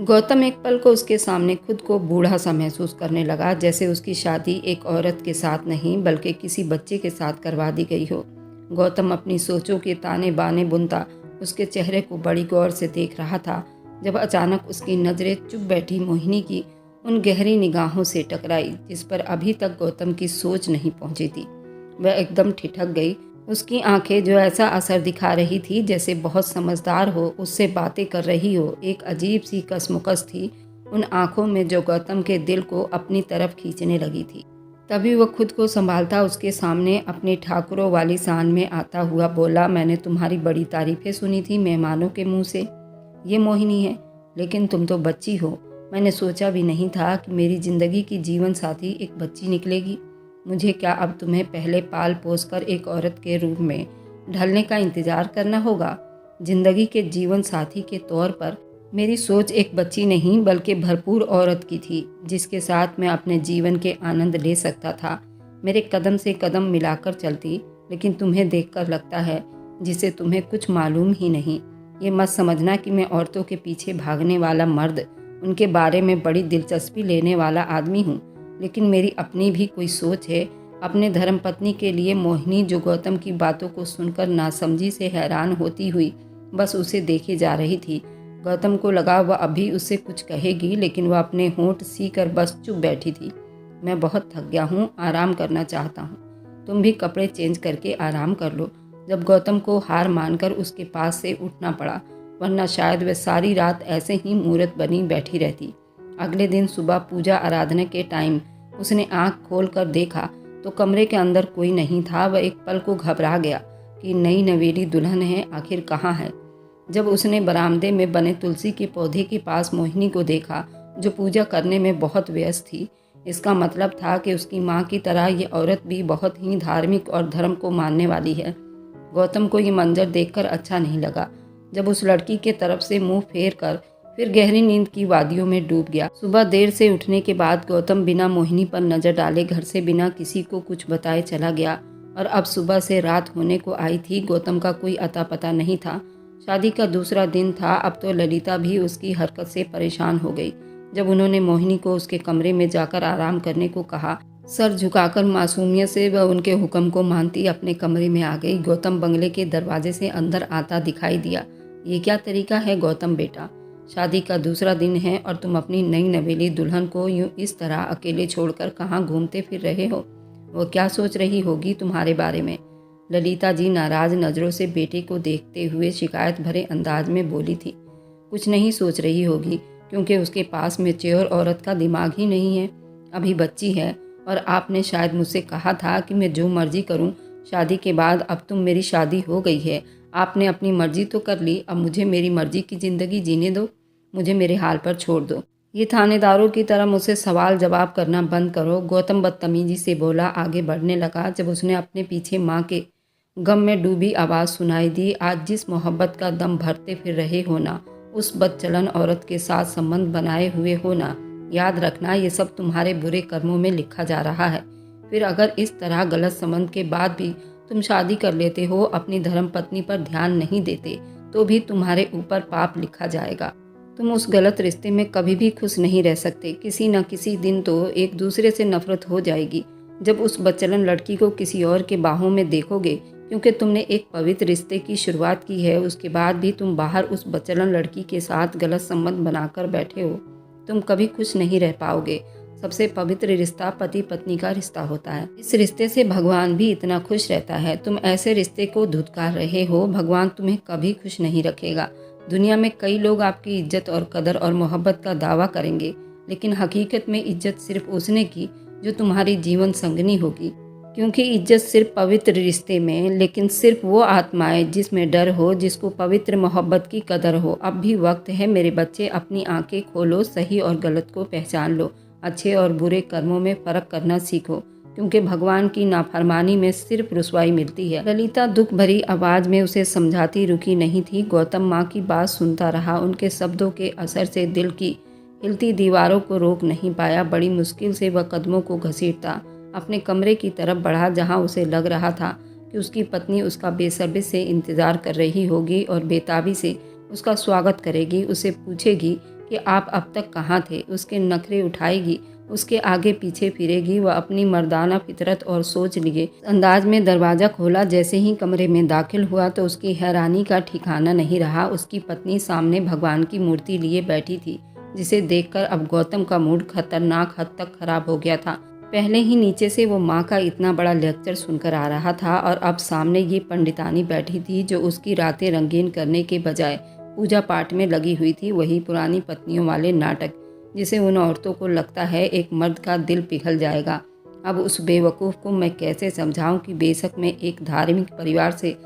गौतम एक पल को उसके सामने खुद को बूढ़ा सा महसूस करने लगा, जैसे उसकी शादी एक औरत के साथ नहीं बल्कि किसी बच्चे के साथ करवा दी गई हो। गौतम अपनी सोचों के ताने बाने बुनता उसके चेहरे को बड़ी गौर से देख रहा था, जब अचानक उसकी नज़रें चुप बैठी मोहिनी की उन गहरी निगाहों से टकराई जिस पर अभी तक गौतम की सोच नहीं पहुंची थी। वह एकदम ठिठक गई। उसकी आंखें जो ऐसा असर दिखा रही थी जैसे बहुत समझदार हो उससे बातें कर रही हो, एक अजीब सी कसमुकस थी उन आंखों में जो गौतम के दिल को अपनी तरफ खींचने लगी थी। तभी वह खुद को संभालता उसके सामने अपनी ठाकुरों वाली शान में आता हुआ बोला, मैंने तुम्हारी बड़ी तारीफें सुनी थी मेहमानों के मुंह से। ये मोहिनी है, लेकिन तुम तो बच्ची हो। मैंने सोचा भी नहीं था कि मेरी ज़िंदगी की जीवन साथी एक बच्ची निकलेगी। मुझे क्या अब तुम्हें पहले पाल पोस कर एक औरत के रूप में ढलने का इंतज़ार करना होगा? जिंदगी के जीवन साथी के तौर पर मेरी सोच एक बच्ची नहीं बल्कि भरपूर औरत की थी, जिसके साथ मैं अपने जीवन के आनंद ले सकता था। मेरे कदम से कदम मिलाकर चलती, लेकिन तुम्हें देखकर लगता है जिसे तुम्हें कुछ मालूम ही नहीं। ये मत समझना कि मैं औरतों के पीछे भागने वाला मर्द, उनके बारे में बड़ी दिलचस्पी लेने वाला आदमी हूँ, लेकिन मेरी अपनी भी कोई सोच है। अपने धर्मपत्नी के लिए मोहिनी, जो गौतम की बातों को सुनकर नासमझी से हैरान होती हुई बस उसे देखे जा रही थी। गौतम को लगा वह अभी उससे कुछ कहेगी, लेकिन वह अपने होंठ सीकर बस चुप बैठी थी। मैं बहुत थक गया हूँ, आराम करना चाहता हूँ। तुम भी कपड़े चेंज करके आराम कर लो। जब गौतम को हार मानकर उसके पास से उठना पड़ा, वरना शायद वह सारी रात ऐसे ही मूर्त बनी बैठी रहती। अगले दिन सुबह पूजा आराधना के टाइम उसने आंख खोल कर देखा तो कमरे के अंदर कोई नहीं था। वह एक पल को घबरा गया कि नई नवेली दुल्हन है, आखिर कहाँ है। जब उसने बरामदे में बने तुलसी के पौधे के पास मोहिनी को देखा, जो पूजा करने में बहुत व्यस्त थी, इसका मतलब था कि उसकी माँ की तरह ये औरत भी बहुत ही धार्मिक और धर्म को मानने वाली है। गौतम को ये मंजर देखकर अच्छा नहीं लगा। जब उस लड़की के तरफ से मुंह फेर कर फिर गहरी नींद की वादियों में डूब गया। सुबह देर से उठने के बाद गौतम बिना मोहिनी पर नजर डाले घर से बिना किसी को कुछ बताए चला गया, और अब सुबह से रात होने को आई थी, गौतम का कोई अता पता नहीं था। शादी का दूसरा दिन था। अब तो ललिता भी उसकी हरकत से परेशान हो गई। जब उन्होंने मोहिनी को उसके कमरे में जाकर आराम करने को कहा, सर झुकाकर मासूमियत से वह उनके हुक्म को मानती अपने कमरे में आ गई। गौतम बंगले के दरवाजे से अंदर आता दिखाई दिया। ये क्या तरीका है गौतम बेटा? शादी का दूसरा दिन है और तुम अपनी नई नवेली दुल्हन को यूं इस तरह अकेले छोड़कर कहाँ घूमते फिर रहे हो? वो क्या सोच रही होगी तुम्हारे बारे में? ललिता जी नाराज नज़रों से बेटे को देखते हुए शिकायत भरे अंदाज में बोली थी। कुछ नहीं सोच रही होगी, क्योंकि उसके पास मैच्योर औरत का दिमाग ही नहीं है। अभी बच्ची है, और आपने शायद मुझसे कहा था कि मैं जो मर्जी करूं। शादी के बाद अब तुम मेरी शादी हो गई है, आपने अपनी मर्जी तो कर ली, अब मुझे मेरी मर्जी की ज़िंदगी जीने दो। मुझे मेरे हाल पर छोड़ दो। ये थानेदारों की तरह मुझसे सवाल जवाब करना बंद करो। गौतम बदतमीजी से बोला। आगे बढ़ने लगा जब उसने अपने पीछे माँ के गम में डूबी आवाज़ सुनाई दी, आज जिस मोहब्बत का दम भरते फिर रहे हो ना, उस बदचलन औरत के साथ संबंध बनाए हुए हो ना, याद रखना ये सब तुम्हारे बुरे कर्मों में लिखा जा रहा है। फिर अगर इस तरह गलत संबंध के बाद भी तुम शादी कर लेते हो, अपनी धर्मपत्नी पर ध्यान नहीं देते, तो भी तुम्हारे ऊपर पाप लिखा जाएगा। तुम उस गलत रिश्ते में कभी भी खुश नहीं रह सकते। किसी न किसी दिन तो एक दूसरे से नफरत हो जाएगी जब उस बदचलन लड़की को किसी और के बाहों में देखोगे, क्योंकि तुमने एक पवित्र रिश्ते की शुरुआत की है, उसके बाद भी तुम बाहर उस बदचलन लड़की के साथ गलत संबंध बनाकर बैठे हो। तुम कभी खुश नहीं रह पाओगे। सबसे पवित्र रिश्ता पति पत्नी का रिश्ता होता है। इस रिश्ते से भगवान भी इतना खुश रहता है। तुम ऐसे रिश्ते को धुतकार रहे हो। भगवान तुम्हें कभी खुश नहीं रखेगा। दुनिया में कई लोग आपकी इज्जत और कदर और मोहब्बत का दावा करेंगे, लेकिन हकीकत में इज्जत सिर्फ उसने की जो तुम्हारी जीवन संगनी होगी, क्योंकि इज्जत सिर्फ पवित्र रिश्ते में, लेकिन सिर्फ वो आत्माएं जिसमें डर हो, जिसको पवित्र मोहब्बत की कदर हो। अब भी वक्त है मेरे बच्चे, अपनी आंखें खोलो, सही और गलत को पहचान लो, अच्छे और बुरे कर्मों में फ़र्क करना सीखो, क्योंकि भगवान की नाफरमानी में सिर्फ रुसवाई मिलती है। ललिता दुख भरी आवाज़ में उसे समझाती रुकी नहीं थी। गौतम माँ की बात सुनता रहा। उनके शब्दों के असर से दिल की हिलती दीवारों को रोक नहीं पाया। बड़ी मुश्किल से वह कदमों को घसीटता अपने कमरे की तरफ बढ़ा, जहाँ उसे लग रहा था कि उसकी पत्नी उसका बेसब्री से इंतज़ार कर रही होगी और बेताबी से उसका स्वागत करेगी। उसे पूछेगी कि आप अब तक कहाँ थे। उसके नखरे उठाएगी, उसके आगे पीछे फिरेगी। वह अपनी मर्दाना फितरत और सोच लिए अंदाज में दरवाज़ा खोला। जैसे ही कमरे में दाखिल हुआ तो उसकी हैरानी का ठिकाना नहीं रहा। उसकी पत्नी सामने भगवान की मूर्ति लिए बैठी थी, जिसे देखकर अब गौतम का मूड खतरनाक हद तक खराब हो गया था। पहले ही नीचे से वो माँ का इतना बड़ा लेक्चर सुनकर आ रहा था और अब सामने ये पंडितानी बैठी थी जो उसकी रातें रंगीन करने के बजाय पूजा पाठ में लगी हुई थी। वही पुरानी पत्नियों वाले नाटक, जिसे उन औरतों को लगता है एक मर्द का दिल पिघल जाएगा। अब उस बेवकूफ़ को मैं कैसे समझाऊं कि बेशक मैं एक धार्मिक परिवार से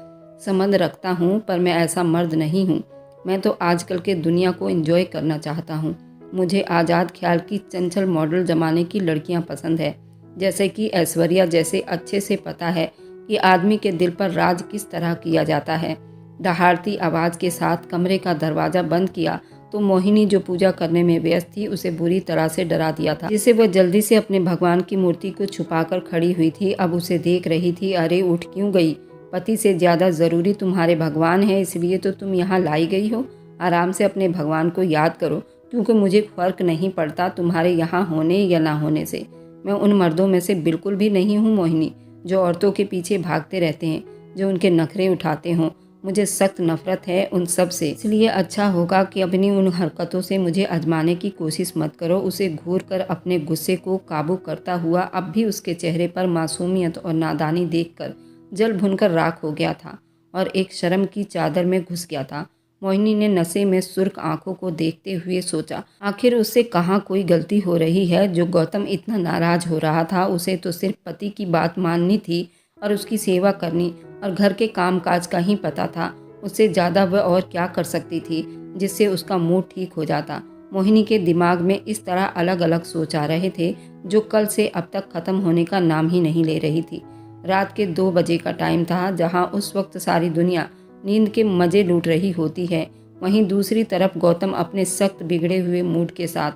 संबंध रखता हूं, पर मैं ऐसा मर्द नहीं हूं। मैं तो आजकल के दुनिया को एंजॉय करना चाहता हूं। मुझे आज़ाद ख्याल की चंचल मॉडल ज़माने की लड़कियां पसंद है, जैसे कि ऐश्वर्या जैसे। अच्छे से पता है कि आदमी के दिल पर राज किस तरह किया जाता है। दहाड़ती आवाज़ के साथ कमरे का दरवाज़ा बंद किया तो मोहिनी, जो पूजा करने में व्यस्त थी, उसे बुरी तरह से डरा दिया था, जिसे वह जल्दी से अपने भगवान की मूर्ति को छुपाकर खड़ी हुई थी। अब उसे देख रही थी। अरे उठ क्यों गई? पति से ज़्यादा ज़रूरी तुम्हारे भगवान है, इसलिए तो तुम यहाँ लाई गई हो। आराम से अपने भगवान को याद करो, क्योंकि मुझे फ़र्क नहीं पड़ता तुम्हारे यहाँ होने या ना होने से। मैं उन मर्दों में से बिल्कुल भी नहीं हूँ मोहिनी, जो औरतों के पीछे भागते रहते हैं, जो उनके नखरे उठाते हों। मुझे सख्त नफरत है उन सब से, इसलिए अच्छा होगा कि अपनी उन हरकतों से मुझे आजमाने की कोशिश मत करो। उसे घूर कर अपने गुस्से को काबू करता हुआ अब भी उसके चेहरे पर मासूमियत और नादानी देखकर जल भुनकर राख हो गया था और एक शर्म की चादर में घुस गया था। मोहिनी ने नशे में सुर्ख आंखों को देखते हुए सोचा, आखिर उससे कहाँ कोई गलती हो रही है जो गौतम इतना नाराज हो रहा था। उसे तो सिर्फ पति की बात माननी थी और उसकी सेवा करनी और घर के कामकाज का ही पता था। उससे ज़्यादा वह और क्या कर सकती थी जिससे उसका मूड ठीक हो जाता। मोहिनी के दिमाग में इस तरह अलग अलग सोच आ रहे थे जो कल से अब तक ख़त्म होने का नाम ही नहीं ले रही थी। रात के 2 बजे का टाइम था, जहाँ उस वक्त सारी दुनिया नींद के मज़े लूट रही होती है। वहीं दूसरी तरफ गौतम अपने सख्त बिगड़े हुए मूड के साथ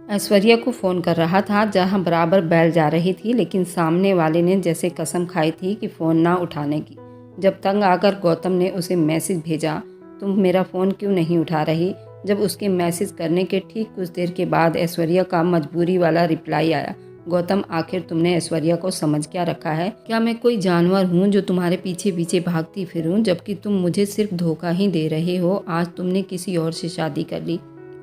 ऐश्वर्या को फ़ोन कर रहा था, जहां बराबर बैल जा रही थी, लेकिन सामने वाले ने जैसे कसम खाई थी कि फ़ोन ना उठाने की। जब तंग आकर गौतम ने उसे मैसेज भेजा, तुम मेरा फ़ोन क्यों नहीं उठा रही? जब उसके मैसेज करने के ठीक कुछ देर के बाद ऐश्वर्या का मजबूरी वाला रिप्लाई आया, गौतम आखिर तुमने ऐश्वर्या को समझ क्या रखा है? क्या मैं कोई जानवर हूँ जो तुम्हारे पीछे पीछे भागती फिरूँ, जबकि तुम मुझे सिर्फ धोखा ही दे रहे हो? आज तुमने किसी और से शादी कर ली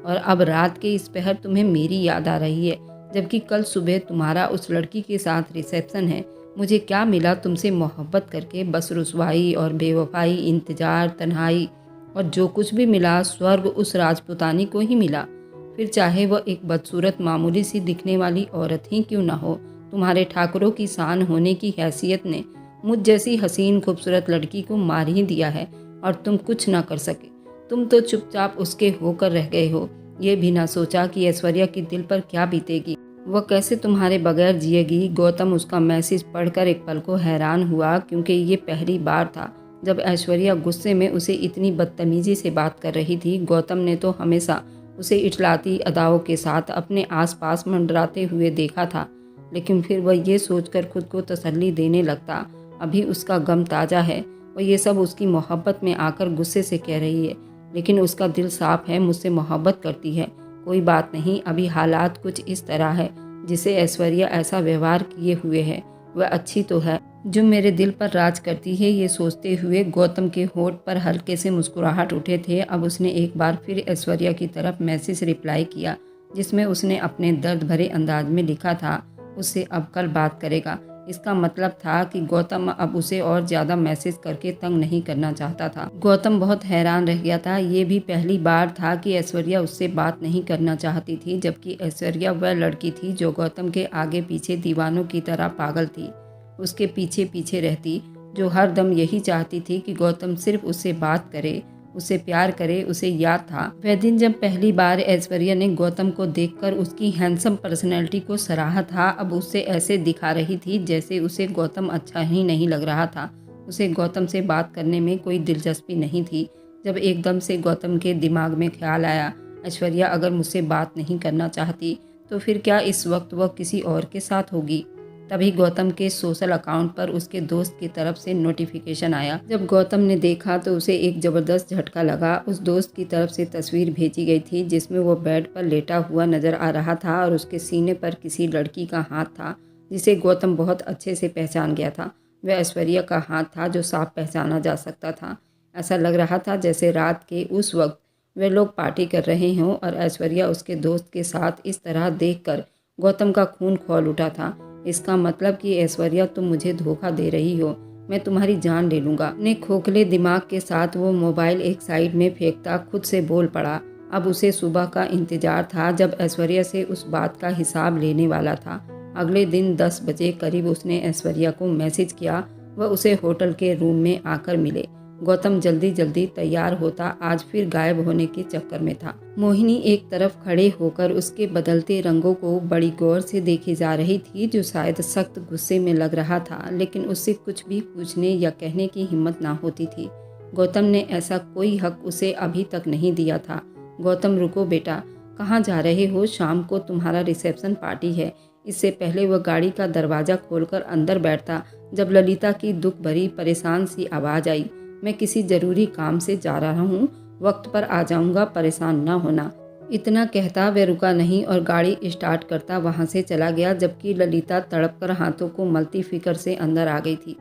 और अब रात के इस पहर तुम्हें मेरी याद आ रही है, जबकि कल सुबह तुम्हारा उस लड़की के साथ रिसेप्शन है। मुझे क्या मिला तुमसे मोहब्बत करके? बस रुसवाई और बेवफाई, इंतजार, तन्हाई, और जो कुछ भी मिला स्वर्ग उस राजपुतानी को ही मिला। फिर चाहे वह एक बदसूरत मामूली सी दिखने वाली औरत ही क्यों न हो। तुम्हारे ठाकुरों की शान होने की हैसियत ने मुझ जैसी हसीन खूबसूरत लड़की को मार ही दिया है और तुम कुछ न कर सके। तुम तो चुपचाप उसके होकर रह गए हो, ये भी ना सोचा कि ऐश्वर्या के दिल पर क्या बीतेगी, वह कैसे तुम्हारे बगैर जिएगी। गौतम उसका मैसेज पढ़कर एक पल को हैरान हुआ, क्योंकि ये पहली बार था जब ऐश्वर्या गुस्से में उसे इतनी बदतमीजी से बात कर रही थी। गौतम ने तो हमेशा उसे इटलाती अदाओं के साथ अपने आसपास मंडराते हुए देखा था, लेकिन फिर वह ये सोचकर खुद को तसल्ली देने लगता, अभी उसका गम ताज़ा है, वह ये सब उसकी मोहब्बत में आकर गुस्से से कह रही है, लेकिन उसका दिल साफ है, मुझसे मोहब्बत करती है। कोई बात नहीं, अभी हालात कुछ इस तरह है जिसे ऐश्वर्या ऐसा व्यवहार किए हुए है, वह अच्छी तो है जो मेरे दिल पर राज करती है। ये सोचते हुए गौतम के होठ पर हल्के से मुस्कुराहट उठे थे। अब उसने एक बार फिर ऐश्वर्या की तरफ मैसेज रिप्लाई किया, जिसमें उसने अपने दर्द भरे अंदाज में लिखा था, उससे अब कल बात करेगा। इसका मतलब था कि गौतम अब उसे और ज़्यादा मैसेज करके तंग नहीं करना चाहता था। गौतम बहुत हैरान रह गया था। ये भी पहली बार था कि ऐश्वर्या उससे बात नहीं करना चाहती थी, जबकि ऐश्वर्या वह लड़की थी जो गौतम के आगे पीछे दीवानों की तरह पागल थी, उसके पीछे पीछे रहती, जो हर दम यही चाहती थी कि गौतम सिर्फ उससे बात करे, उसे प्यार करे। उसे याद था वह दिन जब पहली बार ऐश्वर्या ने गौतम को देखकर उसकी हैंडसम पर्सनैलिटी को सराहा था। अब उससे ऐसे दिखा रही थी जैसे उसे गौतम अच्छा ही नहीं लग रहा था। उसे गौतम से बात करने में कोई दिलचस्पी नहीं थी। जब एकदम से गौतम के दिमाग में ख्याल आया, ऐश्वर्या अगर मुझसे बात नहीं करना चाहती तो फिर क्या इस वक्त वह किसी और के साथ होगी? तभी गौतम के सोशल अकाउंट पर उसके दोस्त की तरफ से नोटिफिकेशन आया। जब गौतम ने देखा तो उसे एक ज़बरदस्त झटका लगा। उस दोस्त की तरफ से तस्वीर भेजी गई थी जिसमें वो बेड पर लेटा हुआ नज़र आ रहा था और उसके सीने पर किसी लड़की का हाथ था जिसे गौतम बहुत अच्छे से पहचान गया था। वह ऐश्वर्या का हाथ था जो साफ पहचाना जा सकता था। ऐसा लग रहा था जैसे रात के उस वक्त वे लोग पार्टी कर रहे हों और ऐश्वर्या उसके दोस्त के साथ इस तरह देखकर गौतम का खून खौल उठा था। इसका मतलब कि ऐश्वर्या तुम मुझे धोखा दे रही हो, मैं तुम्हारी जान ले लूँगा। अपने खोखले दिमाग के साथ वो मोबाइल एक साइड में फेंकता खुद से बोल पड़ा। अब उसे सुबह का इंतजार था जब ऐश्वर्या से उस बात का हिसाब लेने वाला था। अगले दिन 10 बजे करीब उसने ऐश्वर्या को मैसेज किया वह उसे होटल के रूम में आकर मिले। गौतम जल्दी जल्दी तैयार होता आज फिर गायब होने के चक्कर में था। मोहिनी एक तरफ खड़े होकर उसके बदलते रंगों को बड़ी गौर से देखी जा रही थी जो शायद सख्त गुस्से में लग रहा था, लेकिन उससे कुछ भी पूछने या कहने की हिम्मत ना होती थी। गौतम ने ऐसा कोई हक उसे अभी तक नहीं दिया था। गौतम रुको बेटा, कहाँ जा रहे हो? शाम को तुम्हारा रिसेप्शन पार्टी है। इससे पहले वह गाड़ी का दरवाज़ा खोलकर अंदर बैठता जब ललिता की दुख भरी परेशान सी आवाज़ आई, मैं किसी ज़रूरी काम से जा रहा हूँ, वक्त पर आ जाऊँगा, परेशान ना होना। इतना कहता वह रुका नहीं और गाड़ी स्टार्ट करता वहाँ से चला गया, जबकि ललिता तड़पकर हाथों को मलती फिक्र से अंदर आ गई थी।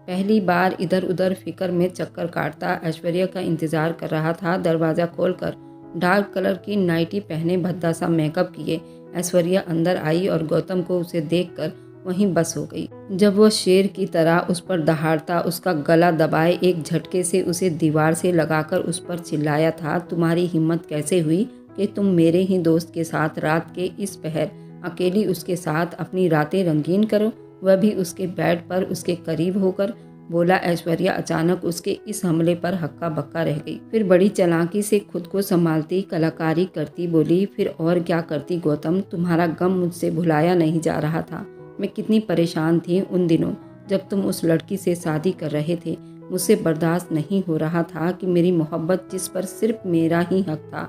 पहली बार इधर उधर फिक्र में चक्कर काटता ऐश्वर्या का इंतज़ार कर रहा था। दरवाज़ा खोलकर डार्क कलर की नाइटी पहने भद्दा सा मेकअप किए ऐश्वर्या अंदर आई और गौतम को उसे देखकर वहीं बस हो गई। जब वह शेर की तरह उस पर दहाड़ता उसका गला दबाए एक झटके से उसे दीवार से लगाकर उस पर चिल्लाया था, तुम्हारी हिम्मत कैसे हुई कि तुम मेरे ही दोस्त के साथ रात के इस पहर अकेली उसके साथ अपनी रातें रंगीन करो, वह भी उसके बेड पर उसके करीब होकर। बोला ऐश्वर्या अचानक उसके इस हमले पर हक्का बक्का रह गई। फिर बड़ी चालाकी से खुद को संभालती कलाकारी करती बोली, फिर और क्या करती गौतम, तुम्हारा गम मुझसे भुलाया नहीं जा रहा था। मैं कितनी परेशान थी उन दिनों जब तुम उस लड़की से शादी कर रहे थे। मुझसे बर्दाश्त नहीं हो रहा था कि मेरी मोहब्बत जिस पर सिर्फ मेरा ही हक था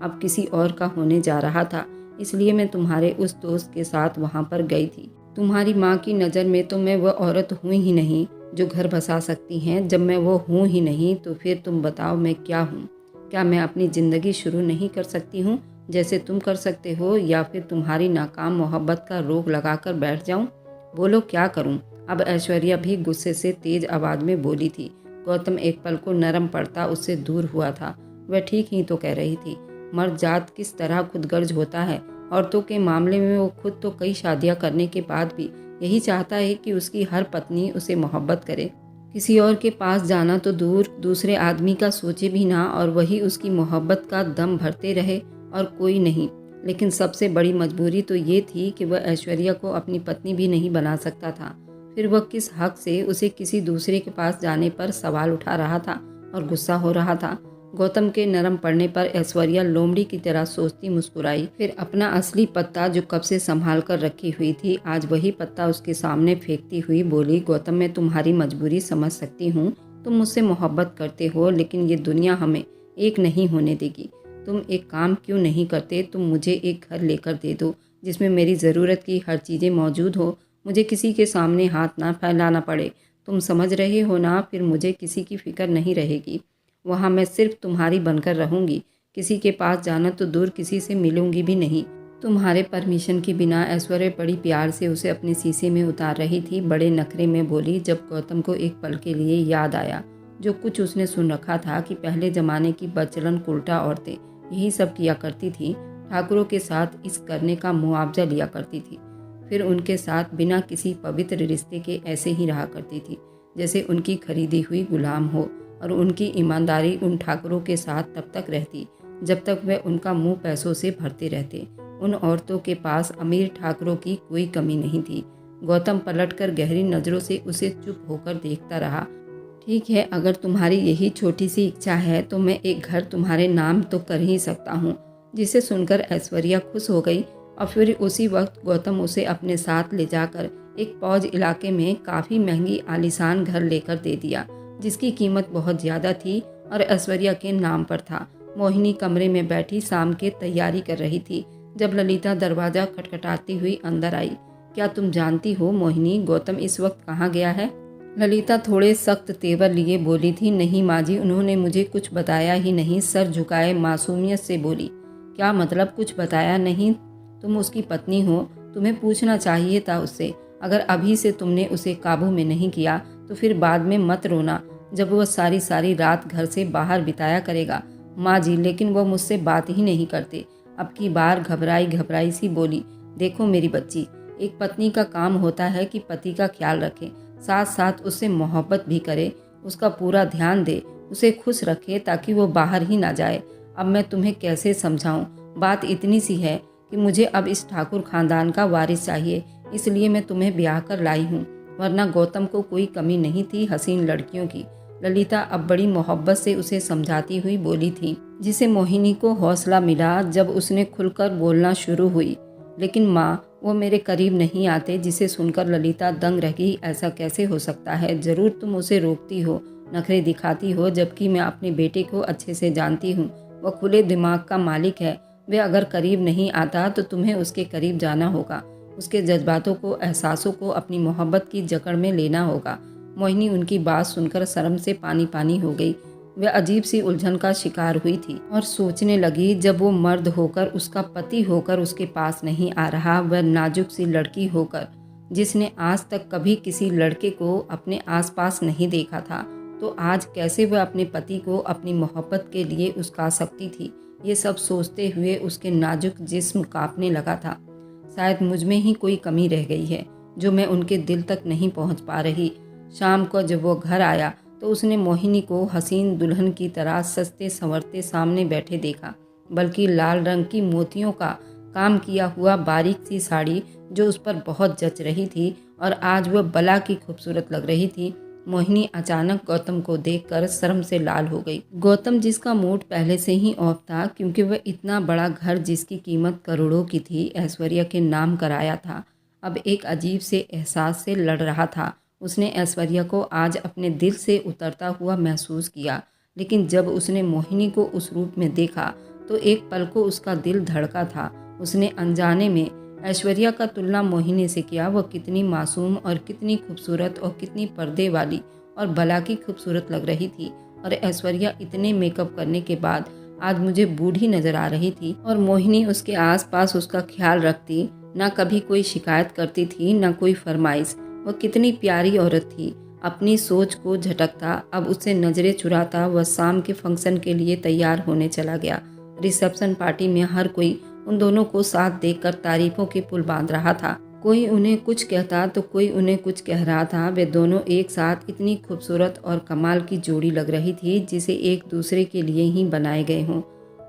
अब किसी और का होने जा रहा था। इसलिए मैं तुम्हारे उस दोस्त के साथ वहाँ पर गई थी। तुम्हारी माँ की नज़र में तो मैं वह औरत हूँ ही नहीं जो घर बसा सकती हैं। जब मैं वो हूँ ही नहीं तो फिर तुम बताओ मैं क्या हूँ? क्या मैं अपनी ज़िंदगी शुरू नहीं कर सकती हूँ जैसे तुम कर सकते हो, या फिर तुम्हारी नाकाम मोहब्बत का रोग लगाकर बैठ जाऊं? बोलो क्या करूं? अब ऐश्वर्या भी गुस्से से तेज आवाज़ में बोली थी। गौतम एक पल को नरम पड़ता उससे दूर हुआ था। वह ठीक ही तो कह रही थी। मर्द जात किस तरह खुदगर्ज होता है। औरतों के मामले में वो खुद तो कई शादियां करने के बाद भी यही चाहता है कि उसकी हर पत्नी उसे मोहब्बत करे। किसी और के पास जाना तो दूर, दूसरे आदमी का सोचे भी ना और वही उसकी मोहब्बत का दम भरते रहे और कोई नहीं। लेकिन सबसे बड़ी मजबूरी तो ये थी कि वह ऐश्वर्या को अपनी पत्नी भी नहीं बना सकता था। फिर वह किस हक से उसे किसी दूसरे के पास जाने पर सवाल उठा रहा था और गुस्सा हो रहा था। गौतम के नरम पड़ने पर ऐश्वर्या लोमड़ी की तरह सोचती मुस्कुराई। फिर अपना असली पत्ता जो कब से संभाल कर रखी हुई थी आज वही पत्ता उसके सामने फेंकती हुई बोली, गौतम मैं तुम्हारी मजबूरी समझ सकती हूँ। तुम मुझसे मोहब्बत करते हो लेकिन ये दुनिया हमें एक नहीं होने देगी। तुम एक काम क्यों नहीं करते, तुम मुझे एक घर लेकर दे दो जिसमें मेरी ज़रूरत की हर चीज़ें मौजूद हो, मुझे किसी के सामने हाथ ना फैलाना पड़े। तुम समझ रहे हो ना? फिर मुझे किसी की फिक्र नहीं रहेगी। वहाँ मैं सिर्फ तुम्हारी बनकर रहूँगी। किसी के पास जाना तो दूर, किसी से मिलूंगी भी नहीं। तुम्हारे परमिशन के बिना। ऐश्वर्या बड़ी प्यार से उसे अपने शीशे में उतार रही थी। बड़े नखरे में बोली। जब गौतम को एक पल के लिए याद आया जो कुछ उसने सुन रखा था कि पहले ज़माने की बदचलन कुल्टा औरतें यही सब किया करती थी, ठाकुरों के साथ इस करने का मुआवजा लिया करती थी, फिर उनके साथ बिना किसी पवित्र रिश्ते के ऐसे ही रहा करती थी जैसे उनकी खरीदी हुई गुलाम हो, और उनकी ईमानदारी उन ठाकुरों के साथ तब तक रहती जब तक वह उनका मुंह पैसों से भरते रहते। उन औरतों के पास अमीर ठाकुरों की कोई कमी नहीं थी। गौतम पलटकर गहरी नज़रों से उसे चुप होकर देखता रहा। ठीक है, अगर तुम्हारी यही छोटी सी इच्छा है तो मैं एक घर तुम्हारे नाम तो कर ही सकता हूँ। जिसे सुनकर ऐश्वर्या खुश हो गई और फिर उसी वक्त गौतम उसे अपने साथ ले जाकर एक पौज इलाके में काफ़ी महंगी आलीशान घर लेकर दे दिया जिसकी कीमत बहुत ज़्यादा थी और ऐश्वर्या के नाम पर था। मोहिनी कमरे में बैठी शाम की तैयारी कर रही थी जब ललिता दरवाज़ा खटखटाती हुई अंदर आई। क्या तुम जानती हो मोहिनी, गौतम इस वक्त कहाँ गया है? ललिता थोड़े सख्त तेवर लिए बोली थी। नहीं माँ जी, उन्होंने मुझे कुछ बताया ही नहीं। सर झुकाए मासूमियत से बोली। क्या मतलब कुछ बताया नहीं? तुम उसकी पत्नी हो, तुम्हें पूछना चाहिए था उससे। अगर अभी से तुमने उसे काबू में नहीं किया तो फिर बाद में मत रोना जब वह सारी सारी रात घर से बाहर बिताया करेगा। माँ जी, लेकिन वह मुझसे बात ही नहीं करते। अब की बार घबराई घबराई सी बोली। देखो मेरी बच्ची, एक पत्नी का काम होता है कि पति का ख्याल रखे, साथ साथ उससे मोहब्बत भी करे, उसका पूरा ध्यान दे, उसे खुश रखे ताकि वो बाहर ही ना जाए। अब मैं तुम्हें कैसे समझाऊं? बात इतनी सी है कि मुझे अब इस ठाकुर खानदान का वारिस चाहिए, इसलिए मैं तुम्हें ब्याह कर लाई हूँ, वरना गौतम को कोई कमी नहीं थी हसीन लड़कियों की। ललिता अब बड़ी मोहब्बत से उसे समझाती हुई बोली थी, जिसे मोहिनी को हौसला मिला जब उसने खुलकर बोलना शुरू हुई। लेकिन माँ, वो मेरे करीब नहीं आते। जिसे सुनकर ललिता दंग रह गई। ऐसा कैसे हो सकता है? जरूर तुम उसे रोकती हो, नखरे दिखाती हो, जबकि मैं अपने बेटे को अच्छे से जानती हूँ। वह खुले दिमाग का मालिक है। वह अगर करीब नहीं आता तो तुम्हें उसके करीब जाना होगा, उसके जज्बातों को, एहसासों को अपनी मोहब्बत की जकड़ में लेना होगा। मोहिनी उनकी बात सुनकर शर्म से पानी पानी हो गई। वह अजीब सी उलझन का शिकार हुई थी और सोचने लगी, जब वो मर्द होकर, उसका पति होकर उसके पास नहीं आ रहा, वह नाजुक सी लड़की होकर जिसने आज तक कभी किसी लड़के को अपने आसपास नहीं देखा था, तो आज कैसे वह अपने पति को अपनी मोहब्बत के लिए उकसा सकती थी? ये सब सोचते हुए उसके नाजुक जिस्म कांपने लगा था। शायद मुझ में ही कोई कमी रह गई है जो मैं उनके दिल तक नहीं पहुंच पा रही। शाम को जब वो घर आया तो उसने मोहिनी को हसीन दुल्हन की तरह सजते संवरते सामने बैठे देखा, बल्कि लाल रंग की मोतियों का काम किया हुआ बारीक सी साड़ी जो उस पर बहुत जच रही थी और आज वह बला की खूबसूरत लग रही थी। मोहिनी अचानक गौतम को देखकर शर्म से लाल हो गई। गौतम, जिसका मूड पहले से ही ऑफ था क्योंकि वह इतना बड़ा घर जिसकी कीमत करोड़ों की थी ऐश्वर्या के नाम कराया था, अब एक अजीब से एहसास से लड़ रहा था। उसने ऐश्वर्या को आज अपने दिल से उतरता हुआ महसूस किया, लेकिन जब उसने मोहिनी को उस रूप में देखा तो एक पल को उसका दिल धड़का था। उसने अनजाने में ऐश्वर्या का तुलना मोहिनी से किया। वह कितनी मासूम और कितनी खूबसूरत और कितनी पर्दे वाली और भला की खूबसूरत लग रही थी, और ऐश्वर्या इतने मेकअप करने के बाद आज मुझे बूढ़ी नजर आ रही थी। और मोहिनी उसके आसपास उसका ख्याल रखती, ना कभी कोई शिकायत करती थी, ना कोई फरमाइश। वह कितनी प्यारी औरत थी। अपनी सोच को झटकता, अब उससे नजरें चुराता, वह शाम के फंक्शन के लिए तैयार होने चला गया। रिसेप्शन पार्टी में हर कोई उन दोनों को साथ देखकर तारीफों के पुल बांध रहा था। कोई उन्हें कुछ कहता तो कोई उन्हें कुछ कह रहा था। वे दोनों एक साथ इतनी खूबसूरत और कमाल की जोड़ी लग रही थी जिसे एक दूसरे के लिए ही बनाए गए हों।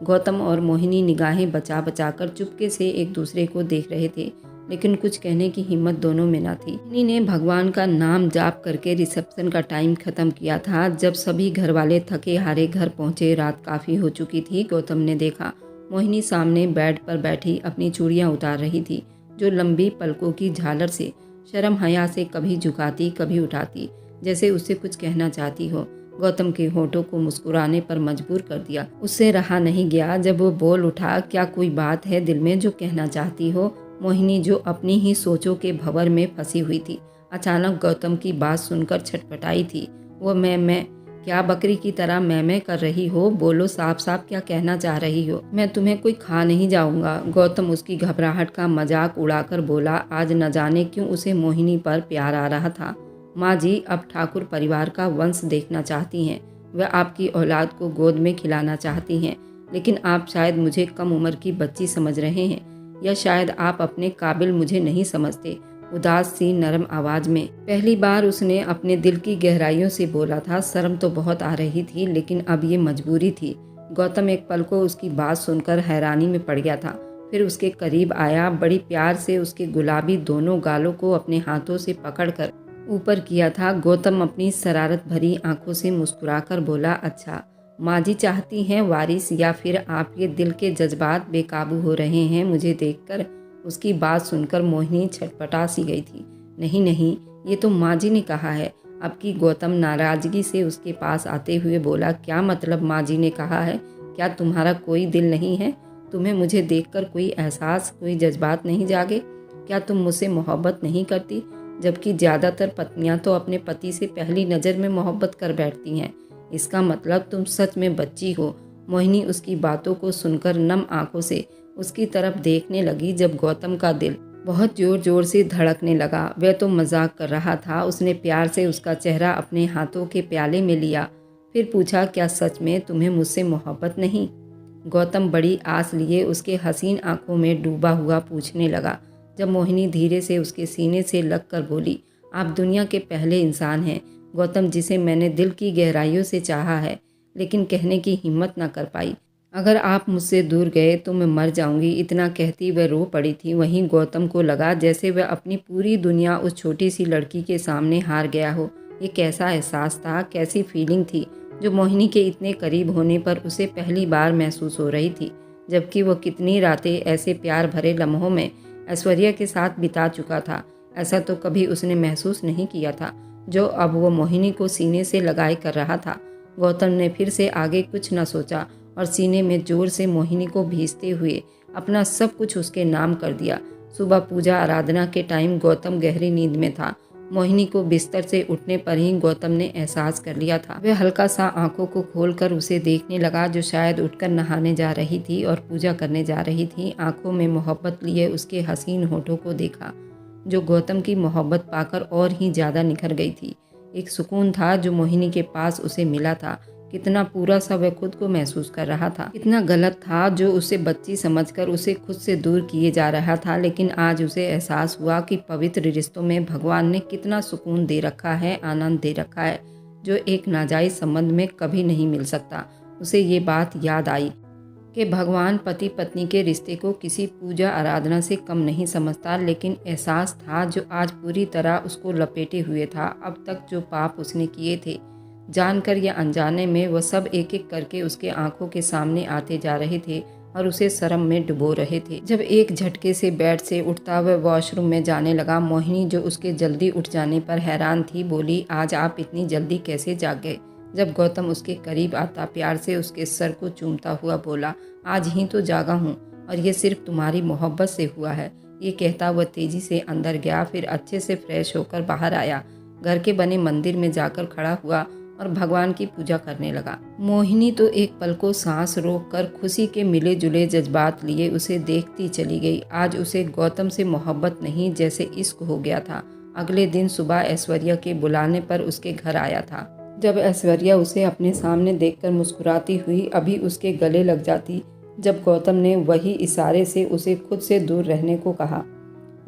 गौतम और मोहिनी निगाहें बचा बचा कर चुपके से एक दूसरे को देख रहे थे, लेकिन कुछ कहने की हिम्मत दोनों में न थी। मोहिनी ने भगवान का नाम जाप करके रिसेप्शन का टाइम खत्म किया था। जब सभी घर वाले थके हारे घर पहुंचे, रात काफ़ी हो चुकी थी। गौतम ने देखा मोहिनी सामने बेड पर बैठी अपनी चूड़ियां उतार रही थी, जो लंबी पलकों की झालर से शर्म हया से कभी झुकाती कभी उठाती, जैसे उससे कुछ कहना चाहती हो। गौतम के होठों को मुस्कुराने पर मजबूर कर दिया। उससे रहा नहीं गया जब वो बोल उठा, क्या कोई बात है दिल में जो कहना चाहती हो? मोहिनी, जो अपनी ही सोचों के भंवर में फंसी हुई थी, अचानक गौतम की बात सुनकर छटपटाई थी। वो मैं क्या बकरी की तरह मैं कर रही हो? बोलो साफ साफ, क्या कहना चाह रही हो? मैं तुम्हें कोई खा नहीं जाऊंगा। गौतम उसकी घबराहट का मजाक उड़ाकर बोला। आज न जाने क्यों उसे मोहिनी पर प्यार आ रहा था। माँ जी, अब ठाकुर परिवार का वंश देखना चाहती हैं। वह आपकी औलाद को गोद में खिलाना चाहती हैं, लेकिन आप शायद मुझे कम उम्र की बच्ची समझ रहे हैं, या शायद आप अपने काबिल मुझे नहीं समझते। उदास सी नरम आवाज में पहली बार उसने अपने दिल की गहराइयों से बोला था। शर्म तो बहुत आ रही थी, लेकिन अब ये मजबूरी थी। गौतम एक पल को उसकी बात सुनकर हैरानी में पड़ गया था, फिर उसके करीब आया, बड़ी प्यार से उसके गुलाबी दोनों गालों को अपने हाथों से पकड़कर ऊपर किया था। गौतम अपनी शरारत भरी आंखों से मुस्कुराकर बोला, अच्छा माँ जी चाहती हैं वारिस, या फिर आपके दिल के जज्बात बेकाबू हो रहे हैं मुझे देखकर? उसकी बात सुनकर मोहिनी छटपटा सी गई थी। नहीं नहीं, ये तो माँ जी ने कहा है। अब की गौतम नाराजगी से उसके पास आते हुए बोला, क्या मतलब माँ जी ने कहा है? क्या तुम्हारा कोई दिल नहीं है? तुम्हें मुझे देखकर कोई एहसास, कोई जज्बात नहीं जागे? क्या तुम मुझसे मोहब्बत नहीं करती? जबकि ज़्यादातर पत्नियां तो अपने पति से पहली नज़र में मोहब्बत कर बैठती हैं। इसका मतलब तुम सच में बच्ची हो। मोहिनी उसकी बातों को सुनकर नम आंखों से उसकी तरफ देखने लगी। जब गौतम का दिल बहुत जोर जोर से धड़कने लगा। वह तो मजाक कर रहा था। उसने प्यार से उसका चेहरा अपने हाथों के प्याले में लिया, फिर पूछा, क्या सच में तुम्हें मुझसे मोहब्बत नहीं? गौतम बड़ी आस लिए उसके हसीन आंखों में डूबा हुआ पूछने लगा। जब मोहिनी धीरे से उसके सीने से लगकर बोली, आप दुनिया के पहले इंसान हैं गौतम, जिसे मैंने दिल की गहराइयों से चाहा है, लेकिन कहने की हिम्मत न कर पाई। अगर आप मुझसे दूर गए तो मैं मर जाऊंगी। इतना कहती वह रो पड़ी थी। वहीं गौतम को लगा जैसे वह अपनी पूरी दुनिया उस छोटी सी लड़की के सामने हार गया हो। ये कैसा एहसास था, कैसी फीलिंग थी जो मोहिनी के इतने करीब होने पर उसे पहली बार महसूस हो रही थी, जबकि वह कितनी रातें ऐसे प्यार भरे लम्हों में ऐश्वर्या के साथ बिता चुका था। ऐसा तो कभी उसने महसूस नहीं किया था जो अब वो मोहिनी को सीने से लगाए कर रहा था। गौतम ने फिर से आगे कुछ न सोचा और सीने में जोर से मोहिनी को भींचते हुए अपना सब कुछ उसके नाम कर दिया। सुबह पूजा आराधना के टाइम गौतम गहरी नींद में था। मोहिनी को बिस्तर से उठने पर ही गौतम ने एहसास कर लिया था। वह हल्का सा आंखों को खोलकर उसे देखने लगा, जो शायद उठकर नहाने जा रही थी और पूजा करने जा रही थी। आंखों में मोहब्बत लिए उसके हसीन होठों को देखा, जो गौतम की मोहब्बत पाकर और ही ज़्यादा निखर गई थी। एक सुकून था जो मोहिनी के पास उसे मिला था। कितना पूरा सा वह खुद को महसूस कर रहा था। कितना गलत था जो उसे बच्ची समझकर उसे खुद से दूर किए जा रहा था। लेकिन आज उसे एहसास हुआ कि पवित्र रिश्तों में भगवान ने कितना सुकून दे रखा है, आनंद दे रखा है, जो एक नाजायज संबंध में कभी नहीं मिल सकता। उसे ये बात याद आई कि भगवान पति पत्नी के रिश्ते को किसी पूजा आराधना से कम नहीं समझता। लेकिन एहसास था जो आज पूरी तरह उसको लपेटे हुए था। अब तक जो पाप उसने किए थे, जानकर या अनजाने में, वह सब एक एक करके उसके आंखों के सामने आते जा रहे थे और उसे शर्म में डुबो रहे थे। जब एक झटके से बेड से उठता वह वॉशरूम में जाने लगा, मोहिनी जो उसके जल्दी उठ जाने पर हैरान थी, बोली, आज आप इतनी जल्दी कैसे जाग गए? जब गौतम उसके करीब आता, प्यार से उसके सर को चूमता हुआ बोला, आज ही तो जागा हूँ और ये सिर्फ तुम्हारी मोहब्बत से हुआ है। ये कहता वह तेजी से अंदर गया, फिर अच्छे से फ्रेश होकर बाहर आया। घर के बने मंदिर में जाकर खड़ा हुआ और भगवान की पूजा करने लगा। मोहिनी तो एक पल को सांस रोककर खुशी के मिले जुले जज्बात लिए उसे देखती चली गई। आज उसे गौतम से मोहब्बत नहीं, जैसे इश्क हो गया था। अगले दिन सुबह ऐश्वर्या के बुलाने पर उसके घर आया था। जब ऐश्वर्या उसे अपने सामने देखकर मुस्कुराती हुई अभी उसके गले लग जाती, जब गौतम ने वही इशारे से उसे खुद से दूर रहने को कहा,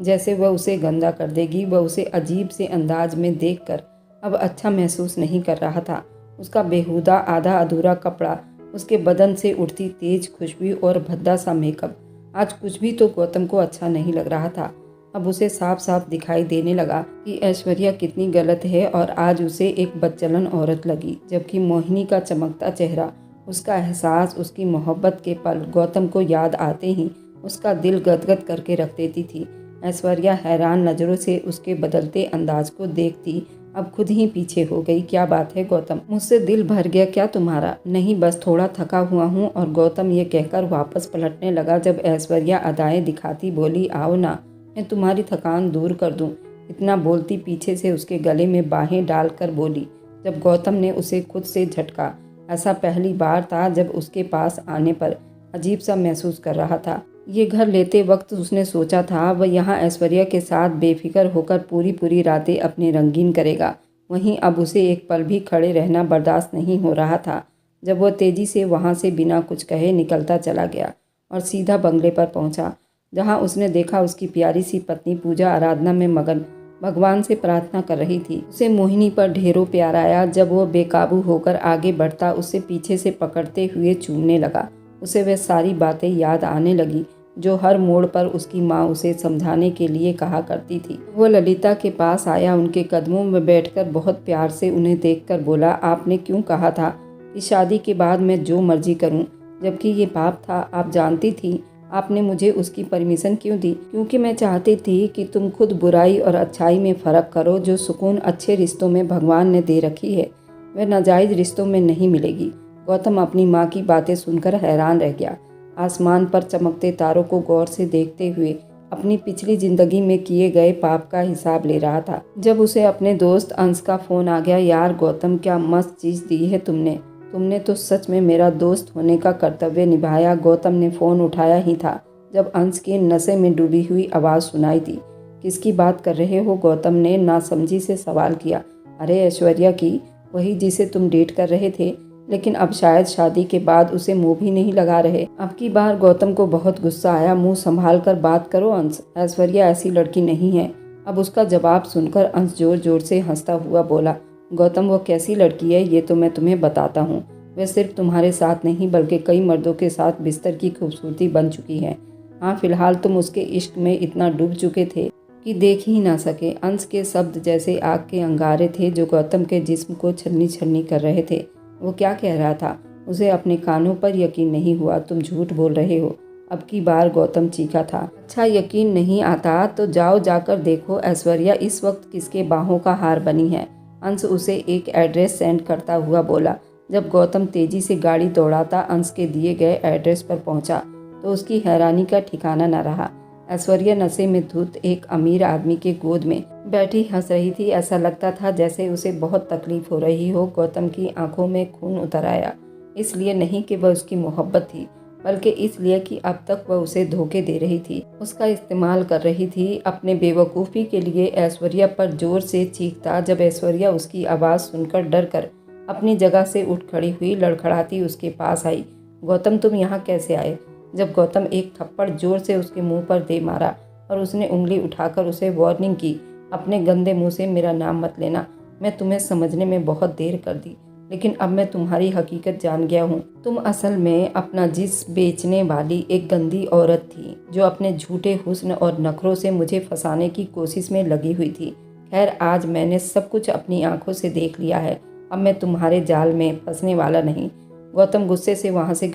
जैसे वह उसे गंदा कर देगी। वह उसे अजीब से अंदाज में देखकर अब अच्छा महसूस नहीं कर रहा था। उसका बेहुदा आधा अधूरा कपड़ा, उसके बदन से उठती तेज खुशबू और भद्दा सा मेकअप, आज कुछ भी तो गौतम को अच्छा नहीं लग रहा था। अब उसे साफ साफ दिखाई देने लगा कि ऐश्वर्या कितनी गलत है और आज उसे एक बदचलन औरत लगी। जबकि मोहिनी का चमकता चेहरा, उसका एहसास, उसकी मोहब्बत के पल गौतम को याद आते ही उसका दिल गदगद करके रख देती थी। ऐश्वर्या हैरान नज़रों से उसके बदलते अंदाज को देखती अब खुद ही पीछे हो गई। क्या बात है गौतम, मुझसे दिल भर गया क्या तुम्हारा? नहीं, बस थोड़ा थका हुआ हूँ। और गौतम ये कहकर वापस पलटने लगा जब ऐश्वर्या अदाएं दिखाती बोली, आओ ना, मैं तुम्हारी थकान दूर कर दूं। इतना बोलती पीछे से उसके गले में बाहें डालकर बोली। जब गौतम ने उसे खुद से झटका, ऐसा पहली बार था जब उसके पास आने पर अजीब सा महसूस कर रहा था। ये घर लेते वक्त उसने सोचा था वह यहाँ ऐश्वर्या के साथ बेफिक्र होकर पूरी पूरी रातें अपने रंगीन करेगा। वहीं अब उसे एक पल भी खड़े रहना बर्दाश्त नहीं हो रहा था। जब वह तेजी से वहाँ से बिना कुछ कहे निकलता चला गया और सीधा बंगले पर पहुँचा, जहाँ उसने देखा उसकी प्यारी सी पत्नी पूजा आराधना में मगन भगवान से प्रार्थना कर रही थी। उसे मोहिनी पर ढेरों प्यार आया। जब वह बेकाबू होकर आगे बढ़ता, उसे पीछे से पकड़ते हुए चूमने लगा। उसे वह सारी बातें याद आने लगी जो हर मोड़ पर उसकी माँ उसे समझाने के लिए कहा करती थी। वो ललिता के पास आया, उनके कदमों में बैठकर बहुत प्यार से उन्हें देखकर बोला, आपने क्यों कहा था कि शादी के बाद मैं जो मर्जी करूं, जबकि ये पाप था? आप जानती थी। आपने मुझे उसकी परमिशन क्यों दी? क्योंकि मैं चाहती थी कि तुम खुद बुराई और अच्छाई में फ़र्क करो। जो सुकून अच्छे रिश्तों में भगवान ने दे रखी है, वह नाजायज़ रिश्तों में नहीं मिलेगी। गौतम अपनी माँ की बातें सुनकर हैरान रह गया। आसमान पर चमकते तारों को गौर से देखते हुए अपनी पिछली ज़िंदगी में किए गए पाप का हिसाब ले रहा था जब उसे अपने दोस्त अंश का फ़ोन आ गया। यार गौतम, क्या मस्त चीज़ दी है तुमने तो सच में मेरा दोस्त होने का कर्तव्य निभाया। गौतम ने फ़ोन उठाया ही था जब अंश की नशे में डूबी हुई आवाज़ सुनाई दी। किसकी बात कर रहे हो? गौतम ने नासमझी से सवाल किया। अरे ऐश्वर्या की, वही जिसे तुम डेट कर रहे थे, लेकिन अब शायद शादी के बाद उसे मुंह भी नहीं लगा रहे। अब की बार गौतम को बहुत गुस्सा आया। मुंह संभाल कर बात करो अंश, ऐश्वर्या ऐसी लड़की नहीं है। अब उसका जवाब सुनकर अंश जोर जोर से हंसता हुआ बोला, गौतम वो कैसी लड़की है ये तो मैं तुम्हें बताता हूँ। वह सिर्फ तुम्हारे साथ नहीं बल्कि कई मर्दों के साथ बिस्तर की खूबसूरती बन चुकी है। हाँ, फिलहाल तुम उसके इश्क में इतना डूब चुके थे कि देख ही ना सके। अंश के शब्द जैसे आग के अंगारे थे जो गौतम के जिस्म को छलनी छलनी कर रहे थे। वो क्या कह रहा था? उसे अपने कानों पर यकीन नहीं हुआ। तुम झूठ बोल रहे हो। अब की बार गौतम चीखा था। अच्छा, यकीन नहीं आता तो जाओ जाकर देखो ऐश्वर्या इस वक्त किसके बाहों का हार बनी है। अंश उसे एक एड्रेस सेंड करता हुआ बोला। जब गौतम तेजी से गाड़ी दौड़ाता अंश के दिए गए एड्रेस पर पहुंचा तो उसकी हैरानी का ठिकाना न रहा। ऐश्वर्या नशे में धुत एक अमीर आदमी के गोद में बैठी हंस रही थी। ऐसा लगता था जैसे उसे बहुत तकलीफ हो रही हो। गौतम की आंखों में खून उतर आया, इसलिए नहीं कि वह उसकी मोहब्बत थी बल्कि इसलिए कि अब तक वह उसे धोखे दे रही थी, उसका इस्तेमाल कर रही थी अपने बेवकूफ़ी के लिए। ऐश्वर्या पर जोर से चीखता जब ऐश्वर्या उसकी आवाज़ सुनकर डर कर अपनी जगह से उठ खड़ी हुई लड़खड़ाती उसके पास आई। गौतम, तुम यहाँ कैसे आए? जब गौतम एक थप्पड़ जोर से उसके मुंह पर दे मारा और उसने उंगली उठाकर उसे वार्निंग की, अपने गंदे मुंह से मेरा नाम मत लेना। मैं तुम्हें समझने में बहुत देर कर दी, लेकिन अब मैं तुम्हारी हकीकत जान गया हूँ। तुम असल में अपना जिस्म बेचने वाली एक गंदी औरत थी जो अपने झूठे हुस्न और नखरों से मुझे फंसाने की कोशिश में लगी हुई थी। खैर, आज मैंने सब कुछ अपनी आंखों से देख लिया है। अब मैं तुम्हारे जाल में फंसने वाला नहीं। गौतम गुस्से से वहाँ से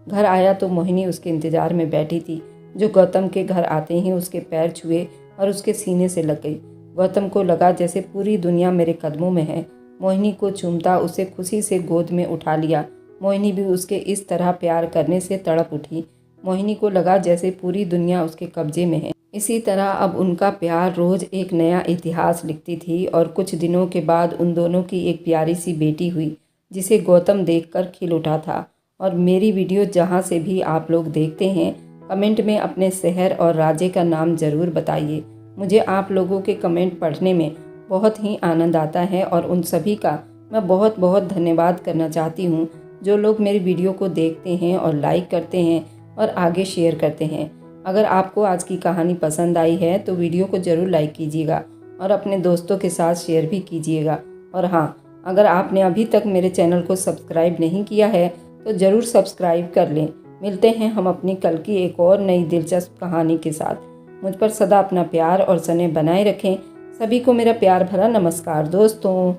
घर आया तो मोहिनी उसके इंतजार में बैठी थी, जो गौतम के घर आते ही उसके पैर छुए और उसके सीने से लग गई। गौतम को लगा जैसे पूरी दुनिया मेरे कदमों में है। मोहिनी को चूमता उसे खुशी से गोद में उठा लिया। मोहिनी भी उसके इस तरह प्यार करने से तड़प उठी। मोहिनी को लगा जैसे पूरी दुनिया उसके कब्जे में है। इसी तरह अब उनका प्यार रोज एक नया इतिहास लिखती थी और कुछ दिनों के बाद उन दोनों की एक प्यारी सी बेटी हुई, जिसे गौतम देखकर खिल उठा था। और मेरी वीडियो जहाँ से भी आप लोग देखते हैं, कमेंट में अपने शहर और राज्य का नाम ज़रूर बताइए। मुझे आप लोगों के कमेंट पढ़ने में बहुत ही आनंद आता है और उन सभी का मैं बहुत बहुत धन्यवाद करना चाहती हूँ जो लोग मेरी वीडियो को देखते हैं और लाइक करते हैं और आगे शेयर करते हैं। अगर आपको आज की कहानी पसंद आई है तो वीडियो को ज़रूर लाइक कीजिएगा और अपने दोस्तों के साथ शेयर भी कीजिएगा। और हाँ, अगर आपने अभी तक मेरे चैनल को सब्सक्राइब नहीं किया है तो ज़रूर सब्सक्राइब कर लें। मिलते हैं हम अपनी कल की एक और नई दिलचस्प कहानी के साथ। मुझ पर सदा अपना प्यार और स्नेह बनाए रखें। सभी को मेरा प्यार भरा नमस्कार दोस्तों।